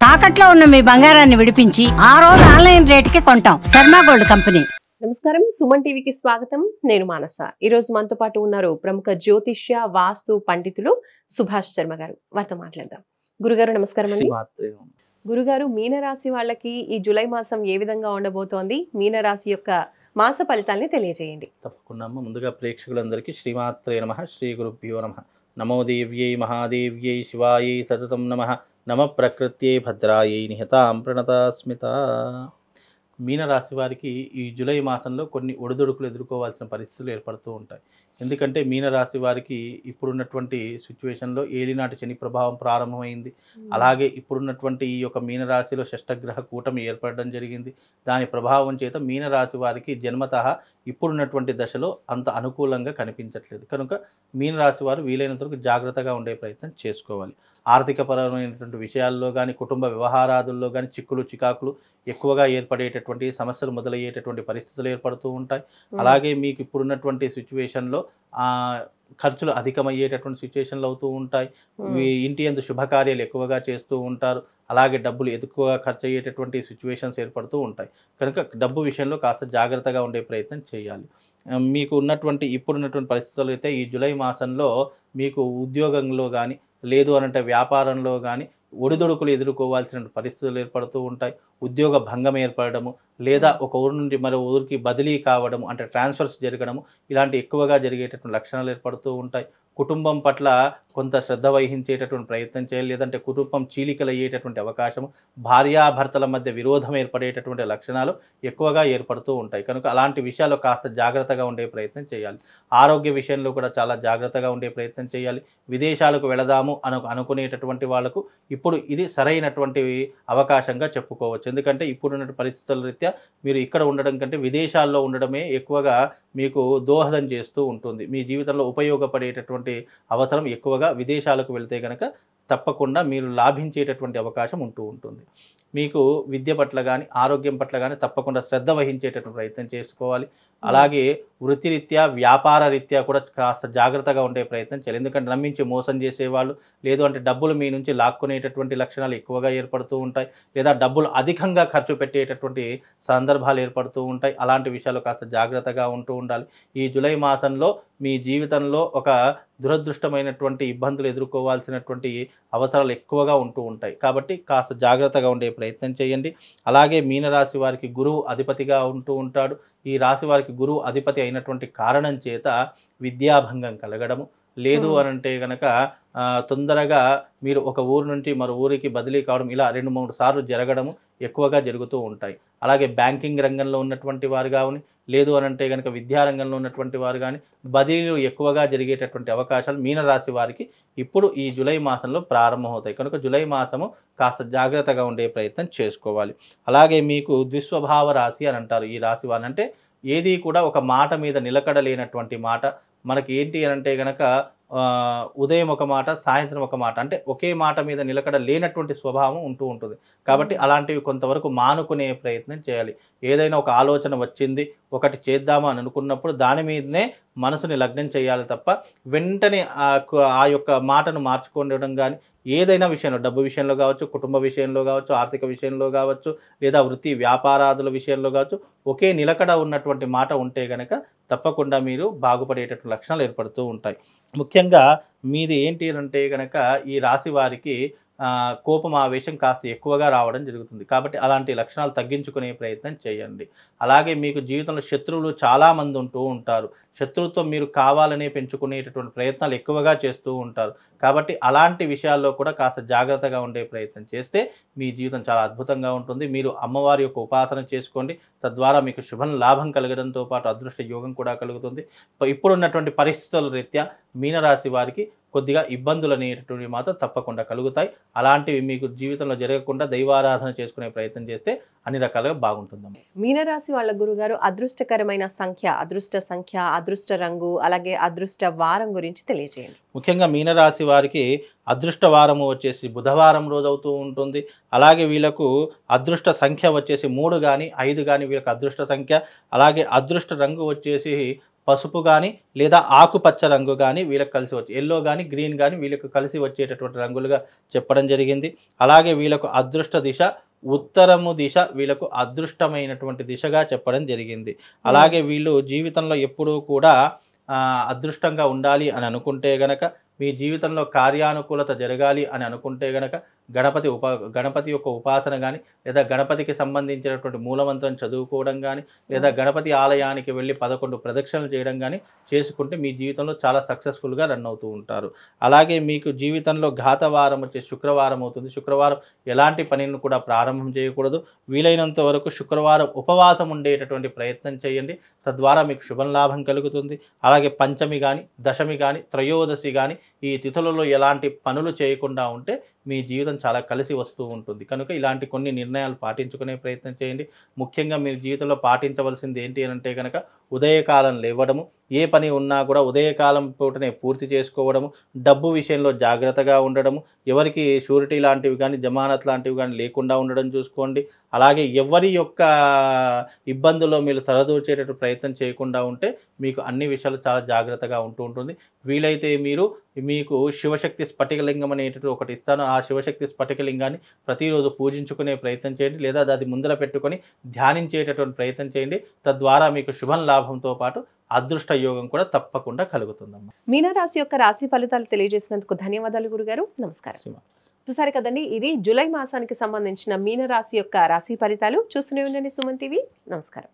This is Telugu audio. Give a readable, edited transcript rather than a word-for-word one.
తాకట్లో ఉన్న మీ బంగారాన్ని విడిపించి ఆ రోజు ఆన్లైన్ రేటుకి కొంటాం. Sharma gold company. నమస్కారం, సుమన్ టీవీకి స్వాగతం. నేను మానస. ఈ రోజు మనతో పాటు ఉన్నారు ప్రముఖ జ్యోతిష్య వాస్తు పండితులు సుభాష్ శర్మ గారు. వారితో మాట్లాడదాం. గురుగారు నమస్కారం అండి. గురుగారు, మీనరాశి వాళ్ళకి ఈ జూలై మాసం ఏ విధంగా ఉండబోతోంది? మీనరాశి యొక్క మాస ఫలితాల్ని తెలియజేయండి. తప్పకుండా. ముందుగా ప్రేక్షకులందరికీ శ్రీమాత్రే నమః, శ్రీ గురుభ్యో నమః. నమో దేవ్యై మహాదేవ్యై శివాయై సతతం నమః. నమ ప్రకృత్యై భద్రాయై నిహతాం ప్రణతాస్మిత. మీనరాశి వారికి ఈ జూలై మాసంలో కొన్ని ఒడిదుడుకులు ఎదుర్కోవాల్సిన పరిస్థితులు ఏర్పడుతూ ఉంటాయి. ఎందుకంటే మీనరాశి వారికి ఇప్పుడున్నటువంటి సిచ్యువేషన్లో ఏలినాటి శని ప్రభావం ప్రారంభమైంది. అలాగే ఇప్పుడున్నటువంటి ఈ యొక్క మీనరాశిలో షష్టగ్రహ కూటమి ఏర్పడడం జరిగింది. దాని ప్రభావం చేత మీనరాశి వారికి జన్మతః ఇప్పుడున్నటువంటి దశలో అంత అనుకూలంగా కనిపించట్లేదు. కనుక మీనరాశి వారు వీలైనంత వరకు జాగ్రత్తగా ఉండే ప్రయత్నం చేసుకోవాలి. ఆర్థికపరమైనటువంటి విషయాల్లో కానీ, కుటుంబ వ్యవహారాదుల్లో కానీ చిక్కులు చికాకులు ఎక్కువగా ఏర్పడేటటువంటి సమస్యలు మొదలయ్యేటటువంటి పరిస్థితులు ఏర్పడుతూ ఉంటాయి. అలాగే మీకు ఇప్పుడున్నటువంటి సిచ్యువేషన్లో ఖర్చులు అధికమయ్యేటటువంటి సిచ్యువేషన్లు అవుతూ ఉంటాయి. ఇంటి యందు శుభకార్యాలు ఎక్కువగా చేస్తూ ఉంటారు. అలాగే డబ్బులు ఎక్కువగా ఖర్చు అయ్యేటటువంటి సిచ్యువేషన్స్ ఏర్పడుతూ ఉంటాయి. కనుక డబ్బు విషయంలో కాస్త జాగ్రత్తగా ఉండే ప్రయత్నం చేయాలి. మీకు ఉన్నటువంటి ఇప్పుడున్నటువంటి పరిస్థితులు అయితే ఈ జూలై మాసంలో మీకు ఉద్యోగంలో కానీ, లేదు అనంటే వ్యాపారంలో కానీ ఒడిదుడుకులు ఎదుర్కోవాల్సిన పరిస్థితులు ఏర్పడుతూ ఉంటాయి. ఉద్యోగ భంగం ఏర్పడము, లేదా ఒక ఊరు నుండి మరో ఊరికి బదిలీ కావడము, అంటే ట్రాన్స్ఫర్స్ జరగడము, ఇలాంటి ఎక్కువగా జరిగేటటువంటి లక్షణాలు ఏర్పడుతూ ఉంటాయి. కుటుంబం పట్ల కొంత శ్రద్ధ వహించేటటువంటి ప్రయత్నం చేయాలి. లేదంటే కుటుంబం చీలికలు అయ్యేటటువంటి అవకాశము, భార్యాభర్తల మధ్య విరోధం ఏర్పడేటటువంటి లక్షణాలు ఎక్కువగా ఏర్పడుతూ ఉంటాయి. కనుక అలాంటి విషయాలు కాస్త జాగ్రత్తగా ఉండే ప్రయత్నం చేయాలి. ఆరోగ్య విషయంలో కూడా చాలా జాగ్రత్తగా ఉండే ప్రయత్నం చేయాలి. విదేశాలకు వెళదాము అనుకునేటటువంటి వాళ్ళకు ఇప్పుడు ఇది సరైనటువంటి అవకాశంగా చెప్పుకోవచ్చు. ఎందుకంటే ఇప్పుడున్న పరిస్థితుల రీత్యా మీరు ఇక్కడ ఉండడం కంటే విదేశాల్లో ఉండడమే ఎక్కువగా మీకు దోహదం చేస్తూ ఉంటుంది. మీ జీవితంలో ఉపయోగపడేటటువంటి అవసరం ఎక్కువగా విదేశాలకు వెళ్తే కనుక తప్పకుండా మీరు లాభించేటటువంటి అవకాశం ఉంటూ ఉంటుంది. మీకు విద్య పట్ల కానీ, ఆరోగ్యం పట్ల కానీ తప్పకుండా శ్రద్ధ వహించేటటువంటి ప్రయత్నం చేసుకోవాలి. అలాగే వృత్తిరీత్యా, వ్యాపార రీత్యా కూడా కాస్త జాగ్రత్తగా ఉండే ప్రయత్నం చేయాలి. ఎందుకంటే నమ్మించి మోసం చేసేవాళ్ళు, లేదు అంటే డబ్బులు మీ నుంచి లాక్కునేటటువంటి లక్షణాలు ఎక్కువగా ఏర్పడుతూ ఉంటాయి. లేదా డబ్బులు అధికంగా ఖర్చు పెట్టేటటువంటి సందర్భాలు ఏర్పడుతూ ఉంటాయి. అలాంటి విషయాలు కాస్త జాగ్రత్తగా ఉంటూ ఉండాలి. ఈ జూలై మాసంలో మీ జీవితంలో ఒక దురదృష్టమైనటువంటి ఇబ్బందులు ఎదుర్కోవాల్సినటువంటి అవసరాలు ఎక్కువగా ఉంటూ ఉంటాయి. కాబట్టి కాస్త జాగ్రత్తగా ఉండే ప్రయత్నం చేయండి. అలాగే మీనరాశి వారికి గురువు అధిపతిగా ఉంటూ ఉంటాడు. ఈ రాశి వారికి గురువు అధిపతి అయినటువంటి కారణం చేత విద్యాభంగం కలగడము, లేదు అనంటే కనుక తొందరగా మీరు ఒక ఊరు నుంచి మరో ఊరికి బదిలీ కావడం, ఇలా 2-3 సార్లు జరగడము ఎక్కువగా జరుగుతూ ఉంటాయి. అలాగే బ్యాంకింగ్ రంగంలో ఉన్నటువంటి వారు కానీ, లేదు అనంటే కనుక విద్యారంగంలో ఉన్నటువంటి వారు కానీ బదిలీలు ఎక్కువగా జరిగేటటువంటి అవకాశాలు మీనరాశి వారికి ఇప్పుడు ఈ జూలై మాసంలో ప్రారంభమవుతాయి. కనుక జూలై మాసము కాస్త జాగ్రత్తగా ఉండే ప్రయత్నం చేసుకోవాలి. అలాగే మీకు ద్విస్వభావ రాశి అని అంటారు ఈ రాశి వారిని. అంటే ఏది కూడా ఒక మాట మీద నిలకడలేనటువంటి మాట. మనకి ఏంటి అనంటే కనుక ఉదయం ఒక మాట, సాయంత్రం ఒక మాట, అంటే ఒకే మాట మీద నిలకడ లేనటువంటి స్వభావం ఉంటూ ఉంటుంది. కాబట్టి అలాంటివి కొంతవరకు మానుకునే ప్రయత్నం చేయాలి. ఏదైనా ఒక ఆలోచన వచ్చింది, ఒకటి చేద్దాము అని అనుకున్నప్పుడు దాని మీదనే మనసుని లగ్నం చేయాలి తప్ప వెంటనే ఆ యొక్క మాటను మార్చుకోవడం కానీ, ఏదైనా విషయంలో, డబ్బు విషయంలో కావచ్చు, కుటుంబ విషయంలో కావచ్చు, ఆర్థిక విషయంలో కావచ్చు, లేదా వృత్తి వ్యాపారాదుల విషయంలో కావచ్చు, ఒకే నిలకడ ఉన్నటువంటి మాట ఉంటే కనుక తప్పకుండా మీరు బాగుపడేటటువంటి లక్షణాలు ఏర్పడుతూ ఉంటాయి. ముఖ్యంగా మీది ఏంటి అంటే కనుక ఈ రాశి వారికి కోపం, ఆవేశం కాస్త ఎక్కువగా రావడం జరుగుతుంది. కాబట్టి అలాంటి లక్షణాలు తగ్గించుకునే ప్రయత్నం చేయండి. అలాగే మీకు జీవితంలో శత్రువులు చాలామంది ఉంటూ ఉంటారు. శత్రువుతో మీరు కావాలనే పెంచుకునేటటువంటి ప్రయత్నాలు ఎక్కువగా చేస్తూ ఉంటారు. కాబట్టి అలాంటి విషయాల్లో కూడా కాస్త జాగ్రత్తగా ఉండే ప్రయత్నం చేస్తే మీ జీవితం చాలా అద్భుతంగా ఉంటుంది. మీరు అమ్మవారి యొక్క ఉపాసన చేసుకోండి. తద్వారా మీకు శుభం లాభం కలగడంతో పాటు అదృష్ట యోగం కూడా కలుగుతుంది. ఇప్పుడున్నటువంటి పరిస్థితుల రీత్యా మీనరాశి వారికి కొద్దిగా ఇబ్బందులు అనేటటువంటివి మాత్రం తప్పకుండా కలుగుతాయి. అలాంటివి మీకు జీవితంలో జరగకుండా దైవారాధన చేసుకునే ప్రయత్నం చేస్తే అన్ని రకాలుగా బాగుంటుందమ్మా. మీనరాశి వాళ్ళ గురుగారు అదృష్టకరమైన అదృష్ట సంఖ్య, అదృష్ట రంగు, అలాగే అదృష్ట వారం గురించి తెలియజేయండి. ముఖ్యంగా మీనరాశి వారికి అదృష్ట వారము వచ్చేసి బుధవారం రోజు అవుతూ ఉంటుంది. అలాగే వీళ్ళకు అదృష్ట సంఖ్య వచ్చేసి 3 కానీ 5 కానీ వీళ్ళకి అదృష్ట సంఖ్య. అలాగే అదృష్ట రంగు వచ్చేసి పసుపు కానీ లేదా ఆకుపచ్చ రంగు కానీ వీళ్ళకి కలిసి వచ్చి ఎల్లో కానీ గ్రీన్ కానీ వీళ్ళకు కలిసి వచ్చేటటువంటి రంగులుగా చెప్పడం జరిగింది. అలాగే వీళ్ళకు అదృష్ట దిశ ఉత్తరము దిశ వీళ్ళకు అదృష్టమైనటువంటి దిశగా చెప్పడం జరిగింది. అలాగే వీళ్ళు జీవితంలో ఎప్పుడూ కూడా అదృష్టంగా ఉండాలి అని అనుకుంటే గనక, మీ జీవితంలో కార్యానుకూలత జరగాలి అని అనుకుంటే గనక గణపతి యొక్క ఉపాసన కానీ లేదా గణపతికి సంబంధించినటువంటి మూలమంత్రం చదువుకోవడం కానీ లేదా గణపతి ఆలయానికి వెళ్ళి 11 ప్రదక్షిణలు చేయడం కానీ చేసుకుంటే మీ జీవితంలో చాలా సక్సెస్ఫుల్గా రన్ అవుతూ ఉంటారు. అలాగే మీకు జీవితంలో ఘాతవారం వచ్చే శుక్రవారం అవుతుంది. శుక్రవారం ఎలాంటి పనిని కూడా ప్రారంభం చేయకూడదు. వీలైనంత వరకు శుక్రవారం ఉపవాసం ఉండేటటువంటి ప్రయత్నం చేయండి. తద్వారా మీకు శుభం లాభం కలుగుతుంది. అలాగే పంచమి కానీ దశమి కానీ త్రయోదశి కానీ ఈ తిథులలో ఎలాంటి పనులు చేయకుండా ఉంటే మీ జీవితం చాలా కలిసి వస్తూ ఉంటుంది. కనుక ఇలాంటి కొన్ని నిర్ణయాలు పాటించుకునే ప్రయత్నం చేయండి. ముఖ్యంగా మీరు జీవితంలో పాటించవలసింది ఏంటి అంటే కనుక ఉదయకాలం లేవడము, ఏ పని ఉన్నా కూడా ఉదయకాలం పూటనే పూర్తి చేసుకోవడము, డబ్బు విషయంలో జాగ్రత్తగా ఉండడము, ఎవరికి షూరిటీ లాంటివి కానీ జమానత్ లాంటివి కానీ లేకుండా ఉండడం చూసుకోండి. అలాగే ఎవరి యొక్క ఇబ్బందుల్లో మీరు తలదూర్చేటట్టు ప్రయత్నం చేయకుండా ఉంటే మీకు అన్ని విషయాలు చాలా జాగ్రత్తగా ఉంటూ ఉంటుంది. వీలైతే మీకు శివశక్తి స్ఫటికలింగం అనేటటువంటి ఒకటి ఇస్తాను. ఆ శివశక్తి స్ఫటికలింగాన్ని ప్రతిరోజు పూజించుకునే ప్రయత్నం చేయండి లేదా అది ముందర పెట్టుకొని ధ్యానించేటటువంటి ప్రయత్నం చేయండి. తద్వారా మీకు శుభం లాభంతో పాటు అదృష్ట యోగం కూడా తప్పకుండా కలుగుతుందమ్మా. మీనరాశి యొక్క రాశి ఫలితాలు తెలియజేసినందుకు ధన్యవాదాలు గురుగారు. నమస్కారం. చూసారు కదండి, ఇది జూలై మాసానికి సంబంధించిన మీనరాశి యొక్క రాశి ఫలితాలు. చూస్తూనే ఉండండి సుమన్ టీవీ. నమస్కారం.